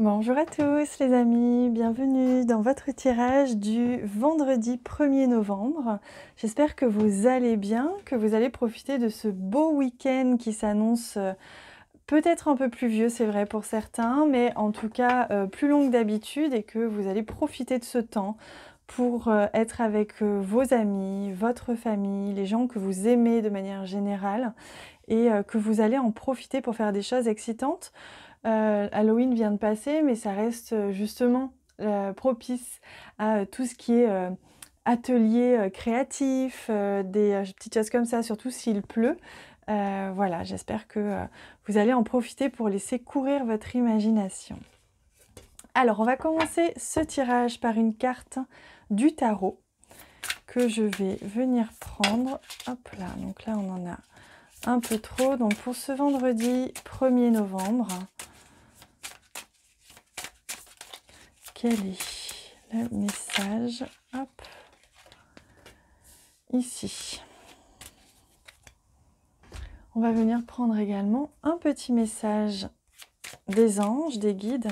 Bonjour à tous les amis, bienvenue dans votre tirage du vendredi 1er novembre. J'espère que vous allez bien, que vous allez profiter de ce beau week-end qui s'annonce peut-être un peu pluvieux, c'est vrai pour certains, mais en tout cas plus long que d'habitude et que vous allez profiter de ce temps pour être avec vos amis, votre famille, les gens que vous aimez de manière générale et que vous allez en profiter pour faire des choses excitantes. Halloween vient de passer, mais ça reste justement propice à tout ce qui est atelier créatif, des petites choses comme ça, surtout s'il pleut. Voilà, j'espère que vous allez en profiter pour laisser courir votre imagination. Alors, on va commencer ce tirage par une carte du tarot que je vais venir prendre. Hop là, donc là on en a un peu trop. Donc pour ce vendredi 1er novembre, quel est le message? Hop, ici. On va venir prendre également un petit message des anges, des guides,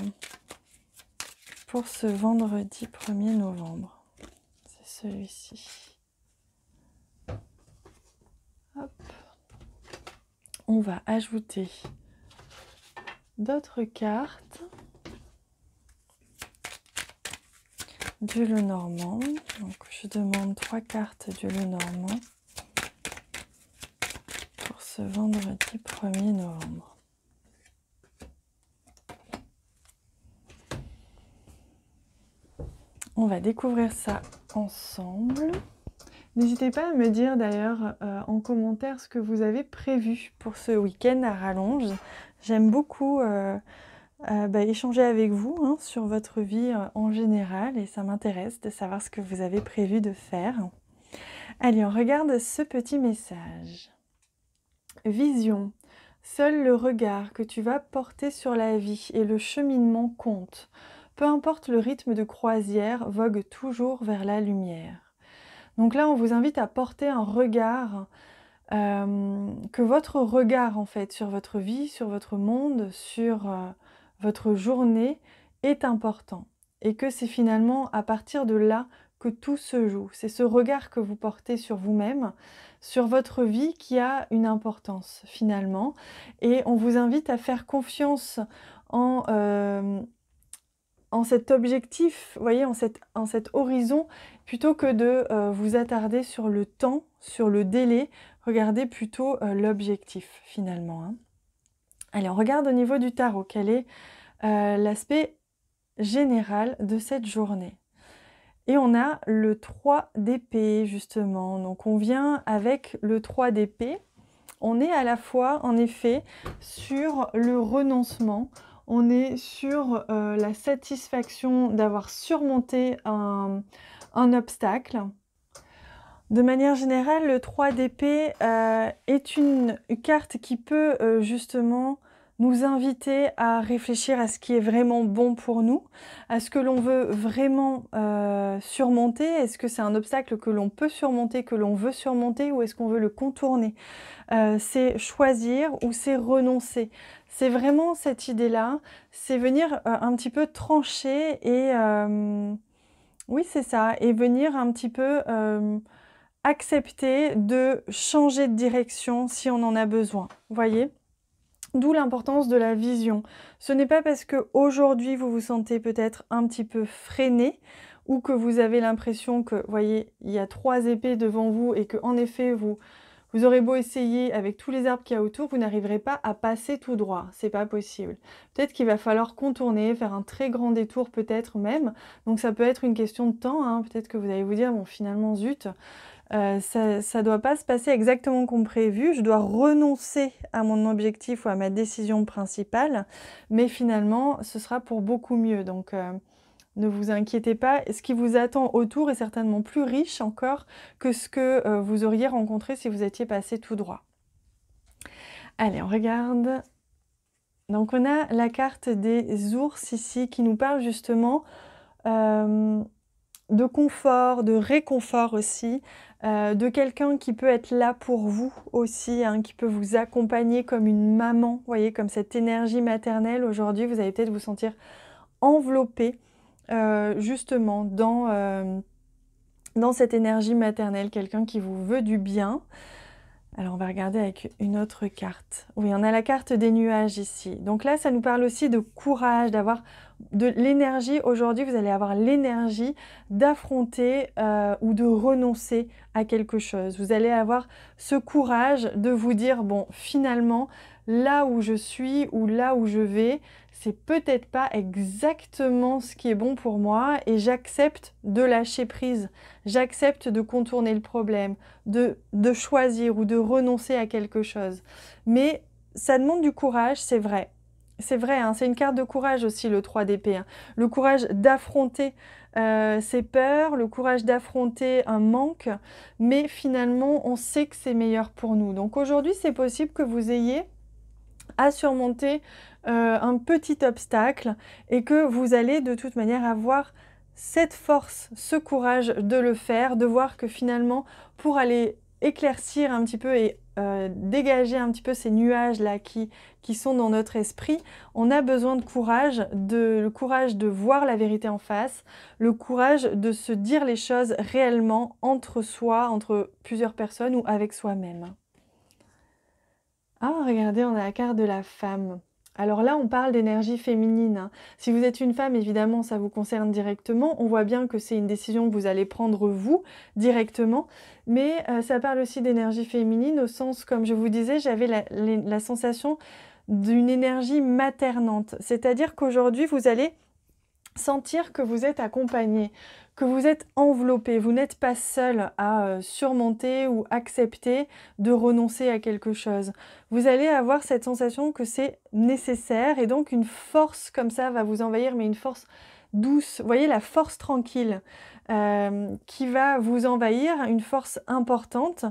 pour ce vendredi 1er novembre. C'est celui-ci. Hop. On va ajouter d'autres cartes du Lenormand. Donc je demande 3 cartes du Lenormand pour ce vendredi 1er novembre. On va découvrir ça ensemble. N'hésitez pas à me dire d'ailleurs en commentaire ce que vous avez prévu pour ce week-end à rallonge. J'aime beaucoup échanger avec vous sur votre vie en général et ça m'intéresse de savoir ce que vous avez prévu de faire. Allez, on regarde ce petit message. Vision. Seul le regard que tu vas porter sur la vie et le cheminement compte. Peu importe le rythme de croisière, vogue toujours vers la lumière. Donc là, on vous invite à porter un regard, que votre regard en fait sur votre vie, sur votre monde, sur votre journée est important. Et que c'est finalement à partir de là que tout se joue. C'est ce regard que vous portez sur vous-même, sur votre vie qui a une importance finalement. Et on vous invite à faire confiance en cet objectif, vous voyez, en cet horizon, plutôt que de vous attarder sur le temps, sur le délai, regardez plutôt l'objectif finalement. Hein. Allez, on regarde au niveau du tarot, quel est l'aspect général de cette journée. Et on a le 3 d'épée justement, donc on vient avec le 3 d'épée, on est à la fois en effet sur le renoncement, on est sur la satisfaction d'avoir surmonté un obstacle. De manière générale, le 3 d'épée est une carte qui peut justement nous inviter à réfléchir à ce qui est vraiment bon pour nous, à ce que l'on veut vraiment surmonter. Est-ce que c'est un obstacle que l'on peut surmonter, que l'on veut surmonter, ou est-ce qu'on veut le contourner? C'est choisir ou c'est renoncer. C'est vraiment cette idée-là, c'est venir un petit peu trancher et oui c'est ça, et venir un petit peu accepter de changer de direction si on en a besoin, vous voyez? D'où l'importance de la vision. Ce n'est pas parce qu'aujourd'hui vous vous sentez peut-être un petit peu freiné ou que vous avez l'impression que, vous voyez, il y a 3 épées devant vous et que en effet vous aurez beau essayer avec tous les arbres qu'il y a autour, vous n'arriverez pas à passer tout droit, c'est pas possible. Peut-être qu'il va falloir contourner, faire un très grand détour peut-être même, donc ça peut être une question de temps, hein. Peut-être que vous allez vous dire, bon finalement zut, ça doit pas se passer exactement comme prévu, je dois renoncer à mon objectif ou à ma décision principale, mais finalement ce sera pour beaucoup mieux, donc ne vous inquiétez pas, ce qui vous attend autour est certainement plus riche encore que ce que vous auriez rencontré si vous étiez passé tout droit. Allez, on regarde. Donc on a la carte des ours ici qui nous parle justement de confort, de réconfort aussi, de quelqu'un qui peut être là pour vous aussi, hein, qui peut vous accompagner comme une maman, vous voyez, comme cette énergie maternelle. Aujourd'hui, vous allez peut-être vous sentir enveloppé justement dans cette énergie maternelle, quelqu'un qui vous veut du bien. Alors on va regarder avec une autre carte. Oui, on a la carte des nuages ici. Donc là, ça nous parle aussi de courage, d'avoir de l'énergie. Aujourd'hui, vous allez avoir l'énergie d'affronter ou de renoncer à quelque chose. Vous allez avoir ce courage de vous dire, bon, finalement, là où je suis ou là où je vais, c'est peut-être pas exactement ce qui est bon pour moi et j'accepte de lâcher prise. J'accepte de contourner le problème, de choisir ou de renoncer à quelque chose. Mais ça demande du courage, c'est vrai. C'est vrai, hein, c'est une carte de courage aussi, le 3 d'épée. Hein. Le courage d'affronter ses peurs, le courage d'affronter un manque, mais finalement, on sait que c'est meilleur pour nous. Donc aujourd'hui, c'est possible que vous ayez à surmonter un petit obstacle et que vous allez de toute manière avoir cette force, ce courage de le faire, de voir que finalement, pour aller éclaircir un petit peu et dégager un petit peu ces nuages-là qui sont dans notre esprit, on a besoin de courage, le courage de voir la vérité en face, le courage de se dire les choses réellement entre soi, entre plusieurs personnes ou avec soi-même. Ah, regardez, on a la carte de la femme. Alors là, on parle d'énergie féminine. Hein. Si vous êtes une femme, évidemment, ça vous concerne directement. On voit bien que c'est une décision que vous allez prendre vous, directement. Mais ça parle aussi d'énergie féminine au sens, comme je vous disais, j'avais la sensation d'une énergie maternante. C'est-à-dire qu'aujourd'hui, vous allez sentir que vous êtes accompagné, que vous êtes enveloppé, vous n'êtes pas seul à surmonter ou accepter de renoncer à quelque chose. Vous allez avoir cette sensation que c'est nécessaire et donc une force comme ça va vous envahir, mais une force douce. Vous voyez la force tranquille qui va vous envahir, une force importante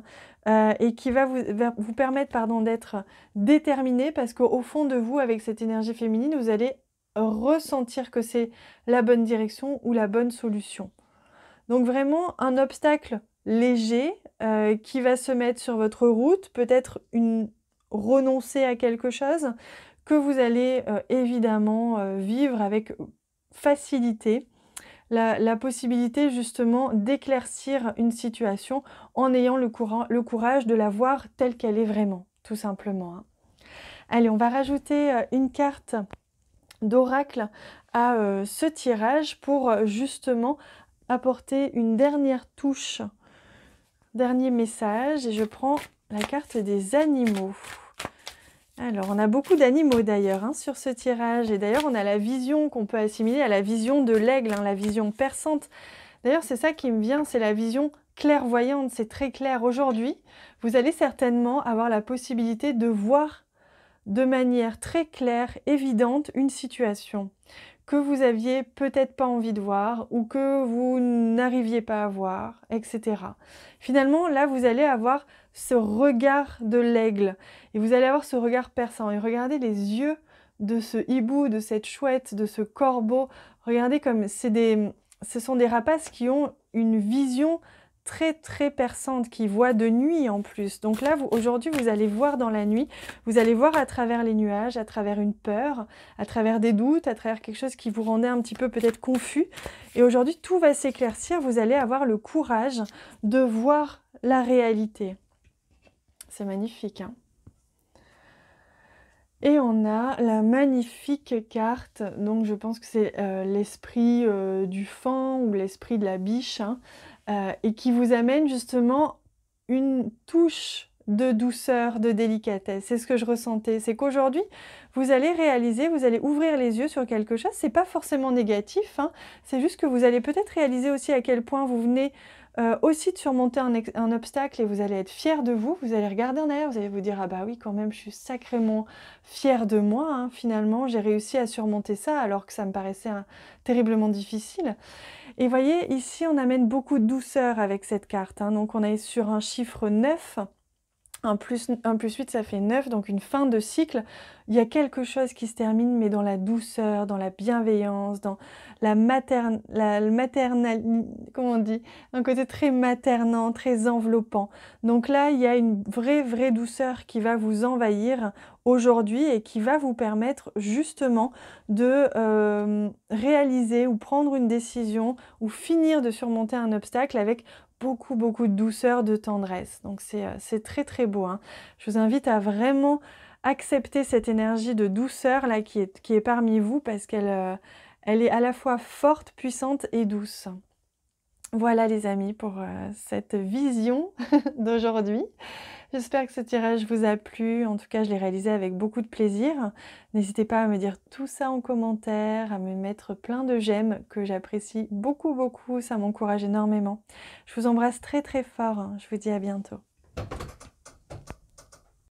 et qui va vous permettre d'être déterminé parce qu'au fond de vous, avec cette énergie féminine, vous allez ressentir que c'est la bonne direction ou la bonne solution. Donc vraiment un obstacle léger qui va se mettre sur votre route, peut-être renoncer à quelque chose que vous allez évidemment vivre avec facilité. La possibilité justement d'éclaircir une situation en ayant le courage de la voir telle qu'elle est vraiment, tout simplement. Hein. Allez, on va rajouter une carte d'oracle à ce tirage pour justement apporter une dernière touche, dernier message. Et je prends la carte des animaux. Alors, on a beaucoup d'animaux d'ailleurs hein, sur ce tirage. Et d'ailleurs, on a la vision qu'on peut assimiler à la vision de l'aigle, hein, la vision perçante. D'ailleurs, c'est ça qui me vient, c'est la vision clairvoyante, c'est très clair. Aujourd'hui, vous allez certainement avoir la possibilité de voir de manière très claire, évidente, une situation que vous aviez peut-être pas envie de voir ou que vous n'arriviez pas à voir, etc. Finalement, là, vous allez avoir ce regard de l'aigle et vous allez avoir ce regard perçant. Et regardez les yeux de ce hibou, de cette chouette, de ce corbeau. Regardez comme ce sont des rapaces qui ont une vision très très perçante, qui voit de nuit en plus. Donc là, aujourd'hui, vous allez voir dans la nuit, vous allez voir à travers les nuages, à travers une peur, à travers des doutes, à travers quelque chose qui vous rendait un petit peu peut-être confus. Et aujourd'hui, tout va s'éclaircir, vous allez avoir le courage de voir la réalité. C'est magnifique, hein? Et on a la magnifique carte, donc je pense que c'est l'esprit du faon ou l'esprit de la biche, hein, et qui vous amène justement une touche de douceur, de délicatesse. C'est ce que je ressentais. C'est qu'aujourd'hui, vous allez réaliser, vous allez ouvrir les yeux sur quelque chose. C'est pas forcément négatif, hein, c'est juste que vous allez peut-être réaliser aussi à quel point vous venez aussi de surmonter un obstacle et vous allez être fier de vous. Vous allez regarder en arrière, vous allez vous dire « Ah bah oui, quand même, je suis sacrément fière de moi. Hein, finalement, j'ai réussi à surmonter ça alors que ça me paraissait terriblement difficile. » Et vous voyez, ici, on amène beaucoup de douceur avec cette carte. Hein, donc, on est sur un chiffre 9. 1 plus 8, ça fait 9, donc une fin de cycle. Il y a quelque chose qui se termine, mais dans la douceur, dans la bienveillance, dans la maternelle, comment on dit? Un côté très maternant, très enveloppant. Donc là, il y a une vraie douceur qui va vous envahir aujourd'hui et qui va vous permettre justement de, réaliser ou prendre une décision ou finir de surmonter un obstacle avec beaucoup de douceur, de tendresse. Donc c'est très beau, hein. Je vous invite à vraiment accepter cette énergie de douceur là qui est parmi vous parce qu'elle, elle est à la fois forte, puissante et douce. Voilà les amis pour, cette vision d'aujourd'hui. J'espère que ce tirage vous a plu. En tout cas, je l'ai réalisé avec beaucoup de plaisir. N'hésitez pas à me dire tout ça en commentaire, à me mettre plein de j'aime que j'apprécie beaucoup. Ça m'encourage énormément. Je vous embrasse très fort, hein. Je vous dis à bientôt.